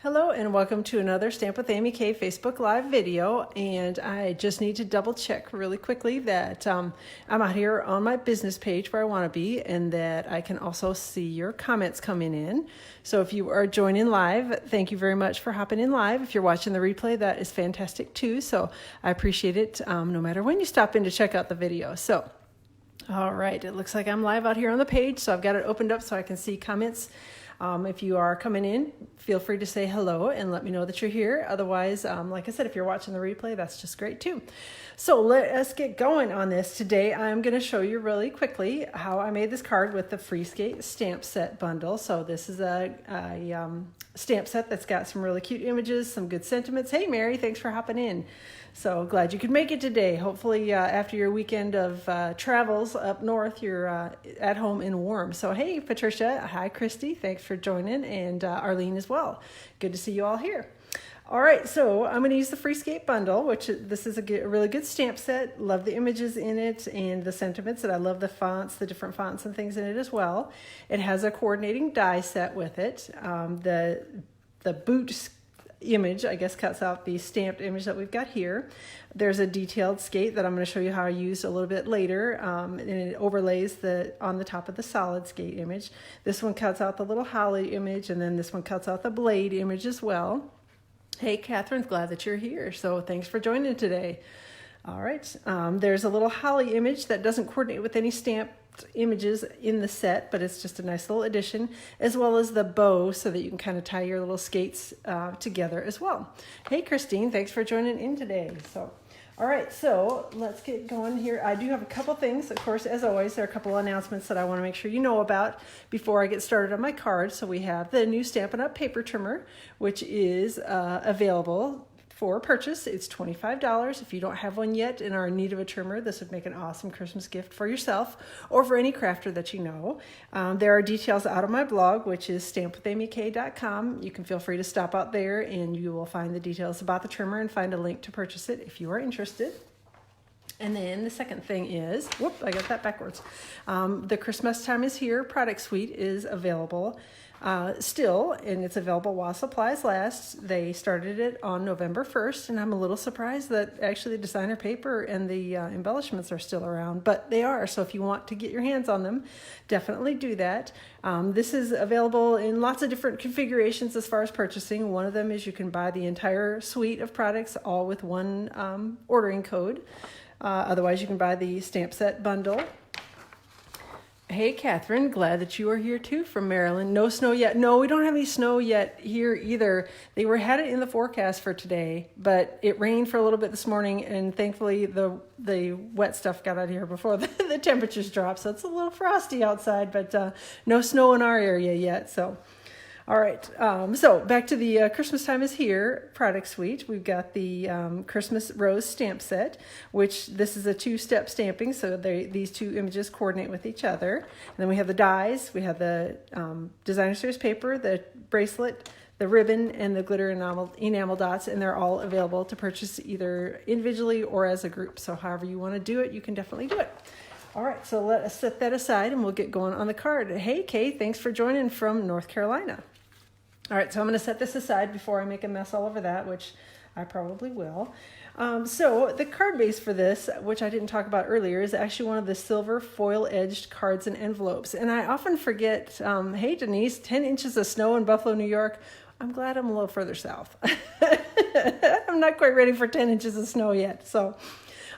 Hello and welcome to another Stamp with Amy K Facebook Live video, and I just need to double check really quickly that I'm out here on my business page where I want to be and that I can also see your comments coming in. So if you are joining live, thank you very much for hopping in live. If you're watching the replay, that is fantastic too, so I appreciate it no matter when you stop in to check out the video. So all right, it looks like I'm live out here on the page, so I've got it opened up so I can see comments. If you are coming in, feel free to say hello and let me know that you're here. Otherwise, like I said, if you're watching the replay, that's just great too. So let us get going on this. Today, I'm going to show you really quickly how I made this card with the Free Skate stamp set bundle. So this is a stamp set that's got some really cute images, some good sentiments. Hey, Mary, thanks for hopping in. So glad you could make it today. Hopefully after your weekend of travels up north, you're at home and warm. So hey, Patricia, hi, Christy, thanks for joining, and Arlene as well. Good to see you all here. All right, so I'm going to use the Free Skate bundle, which this is a really good stamp set. Love the images in it and the sentiments, and I love the fonts, the different fonts and things in it as well. It has a coordinating die set with it. The boot image, I guess, cuts out the stamped image that we've got here. There's a detailed skate that I'm going to show you how I used a little bit later, and it overlays on the top of the solid skate image. This one cuts out the little holly image, and then this one cuts out the blade image as well. Hey, Catherine's glad that you're here, so thanks for joining today. All right, there's a little holly image that doesn't coordinate with any stamped images in the set, but it's just a nice little addition, as well as the bow so that you can kind of tie your little skates together as well. Hey, Christine, thanks for joining in today. So, all right, so let's get going here. I do have a couple things, of course, as always. There are a couple announcements that I want to make sure you know about before I get started on my card. So we have the new Stampin' Up! Paper trimmer, which is available for purchase. It's $25. If you don't have one yet and are in need of a trimmer, this would make an awesome Christmas gift for yourself or for any crafter that you know. There are details out on my blog, which is stampwithamyk.com. You can feel free to stop out there and you will find the details about the trimmer and find a link to purchase it if you are interested. And then the second thing is, whoop, I got that backwards. The Christmas Time is Here product suite is available still, and it's available while supplies last. They started it on November 1st, and I'm a little surprised that actually the designer paper and the embellishments are still around, but they are. So if you want to get your hands on them, definitely do that. This is available in lots of different configurations as far as purchasing. One of them is you can buy the entire suite of products all with one ordering code. Otherwise, you can buy the stamp set bundle. Hey, Catherine, glad that you are here too from Maryland. No snow yet. No, we don't have any snow yet here either. They had it in the forecast for today, but it rained for a little bit this morning, and thankfully the wet stuff got out here before the temperatures dropped, so it's a little frosty outside, but no snow in our area yet, so. All right, so back to the Christmas Time is Here product suite. We've got the Christmas Rose stamp set, which this is a two-step stamping, so these two images coordinate with each other. And then we have the dies, we have the designer series paper, the bracelet, the ribbon, and the glitter enamel dots, and they're all available to purchase either individually or as a group. So however you want to do it, you can definitely do it. All right, so let us set that aside and we'll get going on the card. Hey, Kay, thanks for joining from North Carolina. All right, so I'm going to set this aside before I make a mess all over that, which I probably will. So the card base for this, which I didn't talk about earlier, is actually one of the silver foil-edged cards and envelopes. And I often forget, hey, Denise, 10 inches of snow in Buffalo, New York. I'm glad I'm a little further south. I'm not quite ready for 10 inches of snow yet, so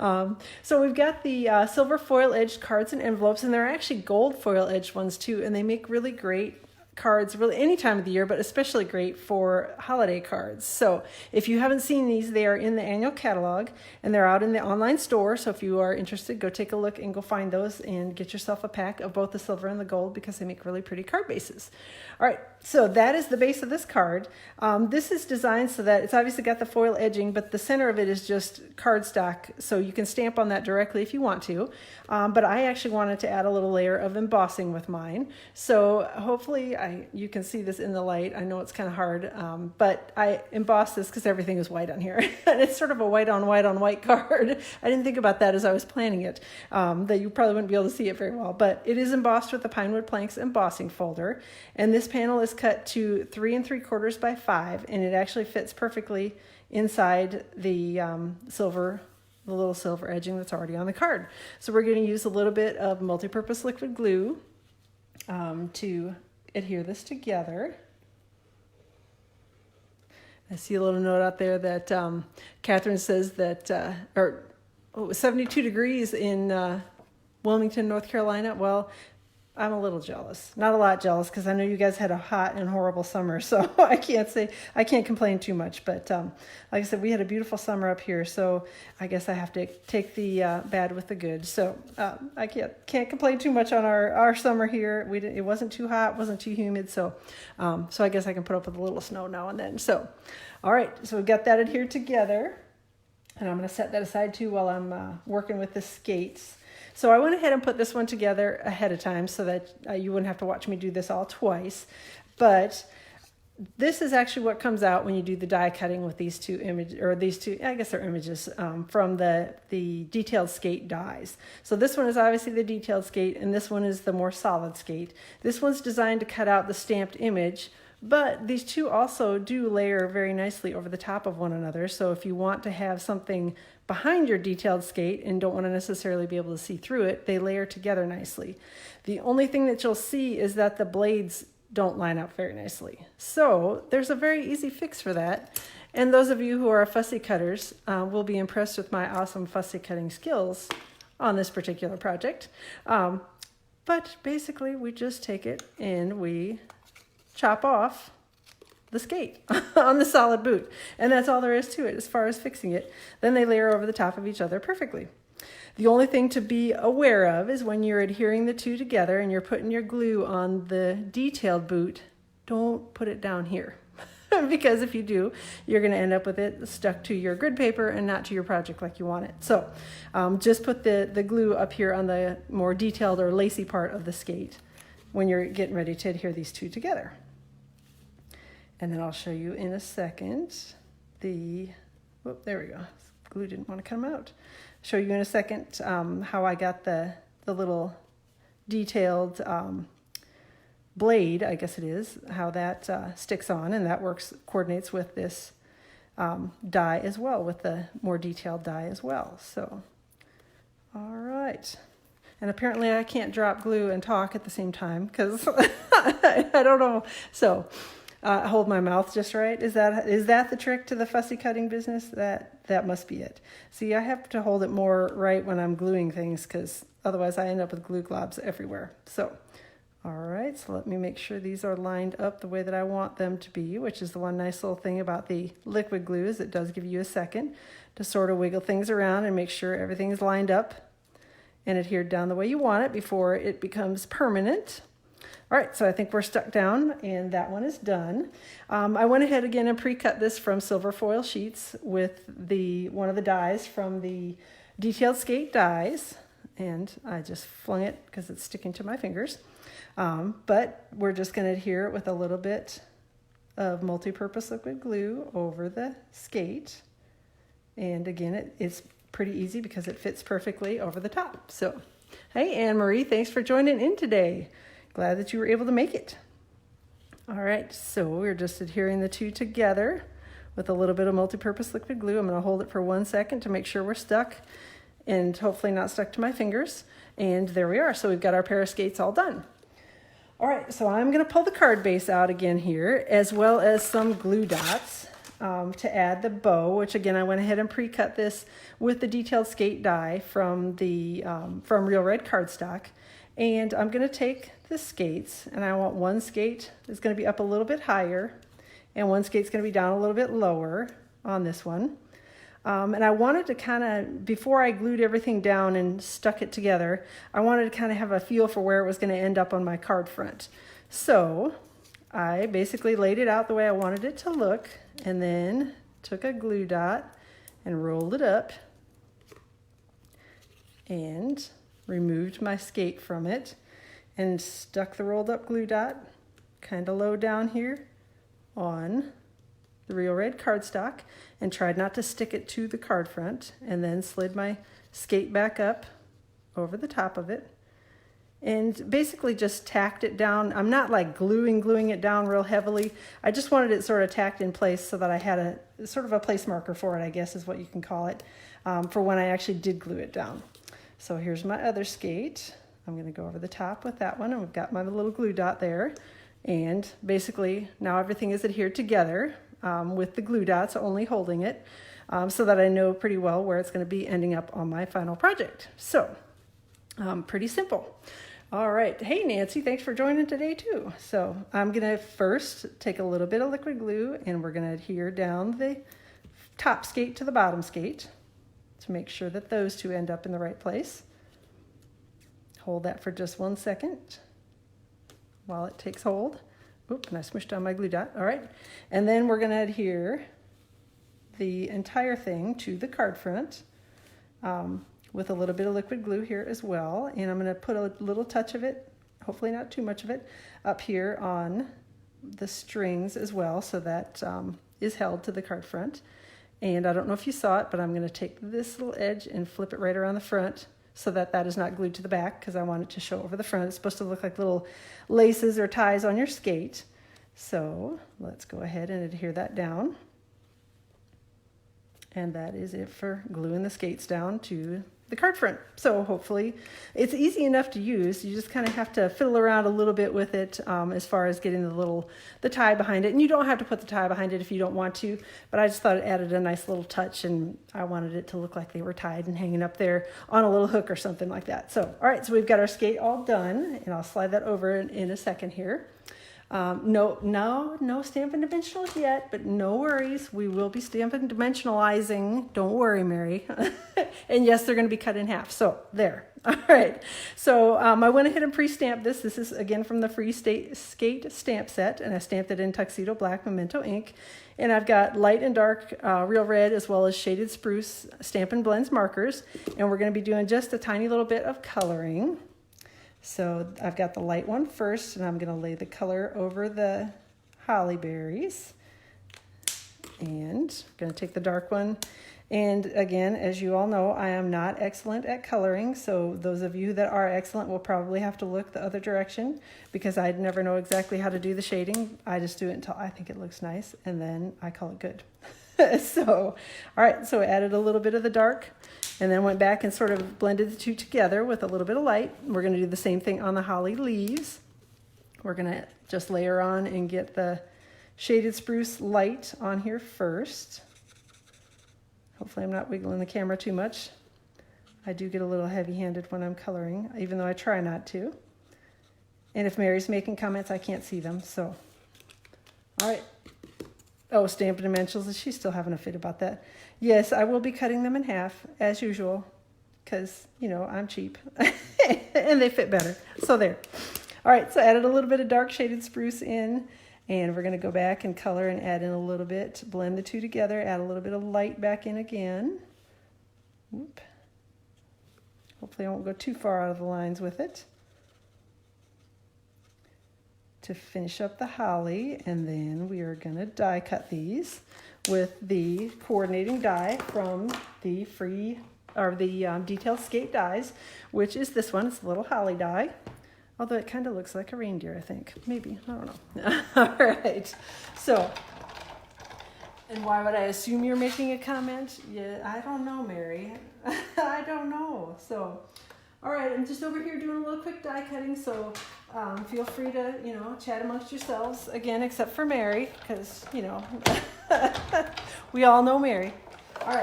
we've got the silver foil-edged cards and envelopes, and they're actually gold foil-edged ones too, and they make really great cards really any time of the year, but especially great for holiday cards. So if you haven't seen these, they are in the annual catalog and they're out in the online store. So if you are interested, go take a look and go find those and get yourself a pack of both the silver and the gold because they make really pretty card bases. All right, so that is the base of this card. This is designed so that it's obviously got the foil edging, but the center of it is just cardstock, so you can stamp on that directly if you want to. But I actually wanted to add a little layer of embossing with mine. So hopefully you can see this in the light. I know it's kind of hard, but I embossed this because everything is white on here. And it's sort of a white on white card. I didn't think about that as I was planning it, that you probably wouldn't be able to see it very well. But it is embossed with the Pinewood Planks embossing folder. And this panel is cut to 3 3/4 by 5, and it actually fits perfectly inside the the little silver edging that's already on the card. So we're going to use a little bit of multi-purpose liquid glue to adhere this together. I see a little note out there that Catherine says that, it was 72 degrees in Wilmington, North Carolina. Well, I'm a little jealous. Not a lot jealous, because I know you guys had a hot and horrible summer, so I can't complain too much. But like I said, we had a beautiful summer up here, so I guess I have to take the bad with the good. So I can't complain too much on our summer here. It wasn't too hot, wasn't too humid, so I guess I can put up with a little snow now and then. So, all right, so we've got that adhered together, and I'm going to set that aside too while I'm working with the skates. So I went ahead and put this one together ahead of time so that you wouldn't have to watch me do this all twice. But this is actually what comes out when you do the die cutting with these two I guess they're images from the detailed skate dies. So this one is obviously the detailed skate, and this one is the more solid skate. This one's designed to cut out the stamped image, but these two also do layer very nicely over the top of one another. So if you want to have something behind your detailed skate and don't want to necessarily be able to see through it, they layer together nicely. The only thing that you'll see is that the blades don't line up very nicely. So there's a very easy fix for that. And those of you who are fussy cutters will be impressed with my awesome fussy cutting skills on this particular project. But basically we just take it and we chop off the skate on the solid boot. And that's all there is to it as far as fixing it. Then they layer over the top of each other perfectly. The only thing to be aware of is when you're adhering the two together and you're putting your glue on the detailed boot, don't put it down here. Because if you do, you're going to end up with it stuck to your grid paper and not to your project like you want it. So just put the glue up here on the more detailed or lacy part of the skate when you're getting ready to adhere these two together. And then I'll show you in a second there we go. Glue didn't want to come out. Show you in a second how I got the little detailed blade, I guess it is, how that sticks on, and that coordinates with this die as well, with the more detailed die as well. So, all right. And apparently I can't drop glue and talk at the same time because I don't know. So hold my mouth just right. Is that the trick to the fussy cutting business? That must be it. See, I have to hold it more right when I'm gluing things because otherwise I end up with glue globs everywhere. So, all right, so let me make sure these are lined up the way that I want them to be, which is the one nice little thing about the liquid glue is it does give you a second to sort of wiggle things around and make sure everything's lined up and adhered down the way you want it before it becomes permanent. All right, so I think we're stuck down and that one is done. I went ahead again and pre-cut this from silver foil sheets with one of the dies from the detailed skate dies, and I just flung it because it's sticking to my fingers. But we're just going to adhere it with a little bit of multi-purpose liquid glue over the skate. And again, it's pretty easy because it fits perfectly over the top. So, hey, Anne-Marie, thanks for joining in today. Glad that you were able to make it. All right, so we're just adhering the two together with a little bit of multi-purpose liquid glue. I'm going to hold it for 1 second to make sure we're stuck and hopefully not stuck to my fingers. And there we are. So we've got our pair of skates all done. All right, so I'm going to pull the card base out again here, as well as some glue dots to add the bow, which again, I went ahead and pre-cut this with the detailed skate die from Real Red cardstock. And I'm going to take the skates, and I want one skate is going to be up a little bit higher, and one skate's going to be down a little bit lower on this one. And I wanted to kind of, before I glued everything down and stuck it together, I wanted to kind of have a feel for where it was going to end up on my card front. So I basically laid it out the way I wanted it to look, and then took a glue dot and rolled it up and removed my skate from it and stuck the rolled up glue dot kind of low down here on the Real Red cardstock and tried not to stick it to the card front, and then slid my skate back up over the top of it and basically just tacked it down. I'm not like gluing it down real heavily. I just wanted it sort of tacked in place so that I had a sort of a place marker for it, I guess is what you can call it, for when I actually did glue it down. So here's my other skate. I'm going to go over the top with that one, and we've got my little glue dot there. And basically now everything is adhered together with the glue dots only holding it, so that I know pretty well where it's going to be ending up on my final project. So pretty simple. All right. Hey, Nancy, thanks for joining today too. So I'm going to first take a little bit of liquid glue, and we're going to adhere down the top skate to the bottom skate to make sure that those two end up in the right place. Hold that for just 1 second while it takes hold. Oop, and I smushed down my glue dot. All right. And then we're going to adhere the entire thing to the card front with a little bit of liquid glue here as well. And I'm going to put a little touch of it, hopefully not too much of it, up here on the strings as well, so that is held to the card front. And I don't know if you saw it, but I'm going to take this little edge and flip it right around the front so that that is not glued to the back, because I want it to show over the front. It's supposed to look like little laces or ties on your skate. So let's go ahead and adhere that down. And that is it for gluing the skates down to the card front. So hopefully it's easy enough to use. You just kind of have to fiddle around a little bit with it as far as getting the tie behind it. And you don't have to put the tie behind it if you don't want to, but I just thought it added a nice little touch, and I wanted it to look like they were tied and hanging up there on a little hook or something like that. So, all right, so we've got our skate all done, and I'll slide that over in a second here. No Stampin' Dimensionals yet, but no worries. We will be Stampin' Dimensionalizing. Don't worry, Mary. And yes, they're going to be cut in half. So there. All right. So I went ahead and pre-stamped this. This is, again, from the Free Skate stamp set, and I stamped it in Tuxedo Black Memento ink. And I've got light and dark Real Red, as well as Shaded Spruce Stampin' Blends markers. And we're going to be doing just a tiny little bit of coloring. So I've got the light one first, and I'm going to lay the color over the holly berries. And I'm going to take the dark one. And again, as you all know, I am not excellent at coloring. So those of you that are excellent will probably have to look the other direction, because I'd never know exactly how to do the shading. I just do it until I think it looks nice, and then I call it good. So, all right, so I added a little bit of the dark, and then went back and sort of blended the two together with a little bit of light. We're going to do the same thing on the holly leaves. We're going to just layer on and get the Shaded Spruce light on here first. Hopefully I'm not wiggling the camera too much. I do get a little heavy-handed when I'm coloring, even though I try not to. And if Mary's making comments, I can't see them, so. All right. Oh, Stampin' Dimensionals, is she still having a fit about that? Yes, I will be cutting them in half, as usual, because, you know, I'm cheap. And they fit better. So there. All right, so added a little bit of dark Shaded Spruce in, and we're going to go back and color and add in a little bit, blend the two together, add a little bit of light back in again. Oop. Hopefully I won't go too far out of the lines with it. To finish up the holly, and then we are going to die cut these with the coordinating die from the Detail Skate dies, which is this one. It's a little holly die, although it kind of looks like a reindeer, I think. Maybe, I don't know. All right, so, and why would I assume you're making a comment? Yeah, I don't know, Mary. I don't know. So, all right, I'm just over here doing a little quick die cutting, so feel free to, you know, chat amongst yourselves, again, except for Mary, because, you know, we all know Mary. All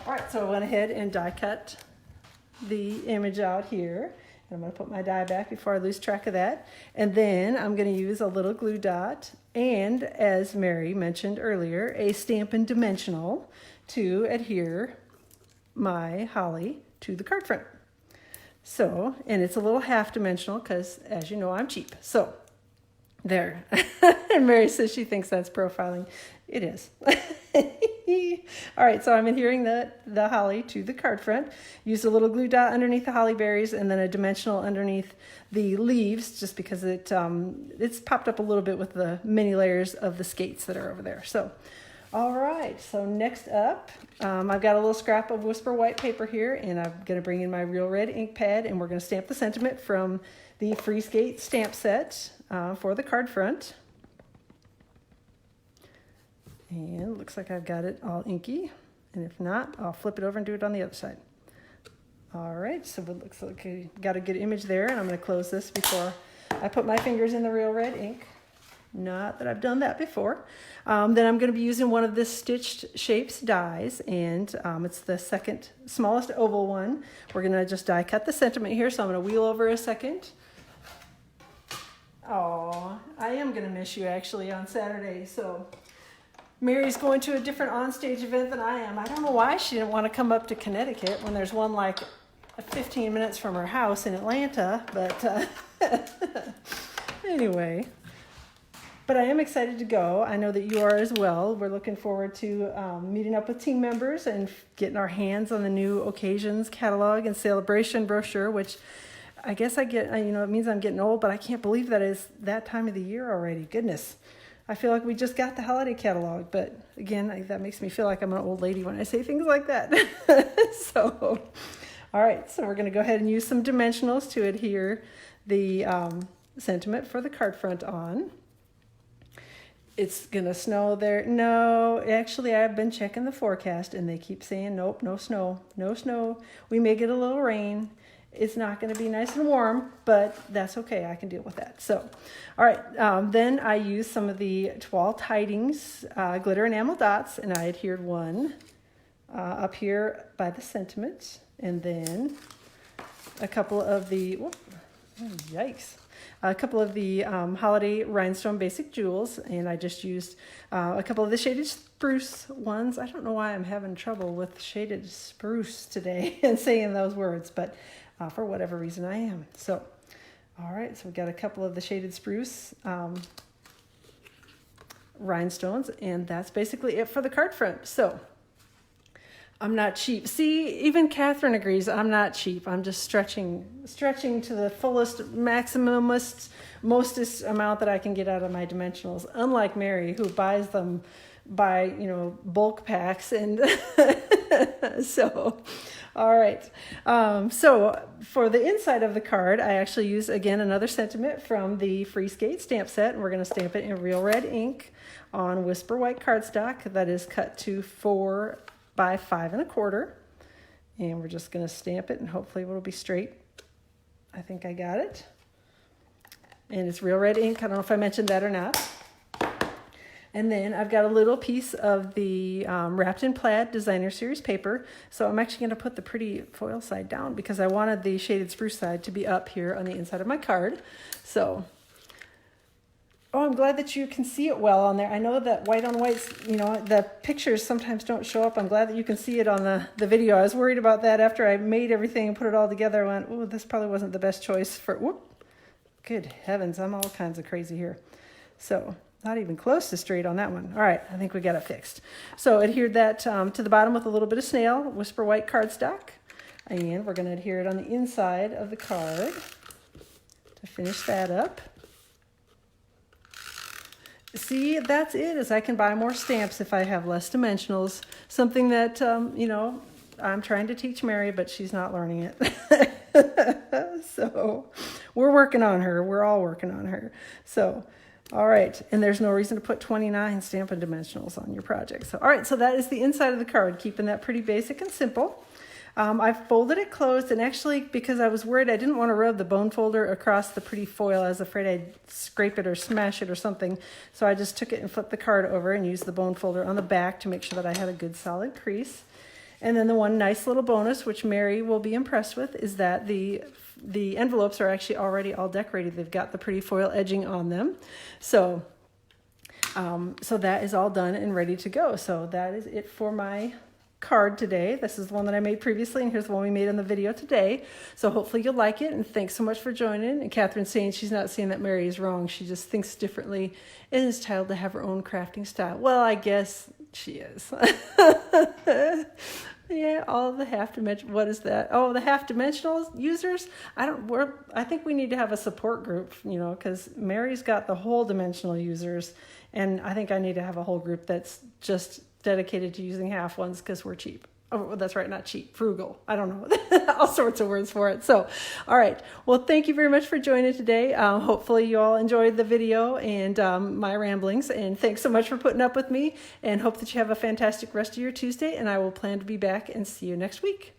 right, so I went ahead and die cut the image out here. And I'm going to put my die back before I lose track of that. And then I'm going to use a little glue dot and, as Mary mentioned earlier, a Stampin' Dimensional to adhere my holly to the card front. So, and it's a little half dimensional because, as you know, I'm cheap. So, there. And Mary says she thinks that's profiling. It is. All right, so I'm adhering the holly to the card front. Used a little glue dot underneath the holly berries, and then a dimensional underneath the leaves, just because it's popped up a little bit with the mini layers of the skates that are over there. So, All right, so next up, I've got a little scrap of Whisper white paper here, and I'm going to bring in my Real Red ink pad, and we're going to stamp the sentiment from the Free Skate stamp set for the card front. And it looks like I've got it all inky, and if not, I'll flip it over and do it on the other side. All right, so it looks like I got a good image there, and I'm going to close this before I put my fingers in the Real Red ink. Not that I've done that before. Then I'm going to be using one of the Stitched Shapes dies, and it's the second smallest oval one. We're going to just die cut the sentiment here, so I'm going to wheel over a second. Oh, I am going to miss you actually on Saturday. So Mary's going to a different onstage event than I am. I don't know why she didn't want to come up to Connecticut when there's one like 15 minutes from her house in Atlanta, but anyway. But I am excited to go. I know that you are as well. We're looking forward to meeting up with team members and getting our hands on the new occasions catalog and celebration brochure, which I guess I get, it means I'm getting old, but I can't believe that is that time of the year already. Goodness. I feel like we just got the holiday catalog, but again, that makes me feel like I'm an old lady when I say things like that. So, all right, so we're going to go ahead and use some dimensionals to adhere the sentiment for the card front on. It's going to snow there. No, actually, I've been checking the forecast, and they keep saying, nope, no snow, no snow. We may get a little rain. It's not going to be nice and warm, but that's okay. I can deal with that. So, all right, then I used some of the Toile Tidings glitter enamel dots, and I adhered one up here by the sentiment, and then a couple of the, yikes. A couple of the holiday rhinestone basic jewels, and I just used a couple of the shaded spruce ones. I don't know why I'm having trouble with shaded spruce today and saying those words, but for whatever reason I am. So, all right, so we've got a couple of the shaded spruce rhinestones, and that's basically it for the card front. So, I'm not cheap. See, even Catherine agrees I'm not cheap. I'm just stretching to the fullest, maximumest, mostest amount that I can get out of my dimensionals. Unlike Mary, who buys them by, bulk packs. And so, all right. So for the inside of the card, I actually use, again, another sentiment from the Free Skate stamp set. And we're going to stamp it in Real Red ink on Whisper white cardstock that is cut to 4 by 5 1/4, and we're just going to stamp it, and hopefully it'll be straight. I think I got it, and it's Real Red ink. I don't know if I mentioned that or not. And then I've got a little piece of the Wrapped in Plaid Designer Series paper, so I'm actually going to put the pretty foil side down because I wanted the shaded spruce side to be up here on the inside of my card. So, oh, I'm glad that you can see it well on there. I know that white on white's, the pictures sometimes don't show up. I'm glad that you can see it on the video. I was worried about that after I made everything and put it all together. I went, oh, this probably wasn't the best choice for, good heavens, I'm all kinds of crazy here. So, not even close to straight on that one. All right, I think we got it fixed. So, adhered that to the bottom with a little bit of snail, Whisper white cardstock. And we're going to adhere it on the inside of the card to finish that up. See, that's it, is I can buy more stamps if I have less dimensionals. Something that, I'm trying to teach Mary, but she's not learning it. So we're working on her. We're all working on her. So, all right. And there's no reason to put 29 Stampin' dimensionals on your project. So, all right. So that is the inside of the card, keeping that pretty basic and simple. I folded it closed, and actually, because I was worried, I didn't want to rub the bone folder across the pretty foil. I was afraid I'd scrape it or smash it or something. So I just took it and flipped the card over and used the bone folder on the back to make sure that I had a good solid crease. And then the one nice little bonus, which Mary will be impressed with, is that the envelopes are actually already all decorated. They've got the pretty foil edging on them. So that is all done and ready to go. So that is it for my card today. This is the one that I made previously, and here's the one we made in the video today. So hopefully you'll like it, and thanks so much for joining. And Catherine's saying she's not saying that Mary is wrong. She just thinks differently and is entitled to have her own crafting style. Well, I guess she is. Yeah, all of the half dimension. What is that? Oh, the half dimensional users. I think we need to have a support group. Because Mary's got the whole dimensional users, and I think I need to have a whole group that's just dedicated to using half ones because we're cheap. Oh, that's right, not cheap, frugal. I don't know, all sorts of words for it. So, all right. Well, thank you very much for joining today. Hopefully you all enjoyed the video and my ramblings. And thanks so much for putting up with me, and hope that you have a fantastic rest of your Tuesday. And I will plan to be back and see you next week.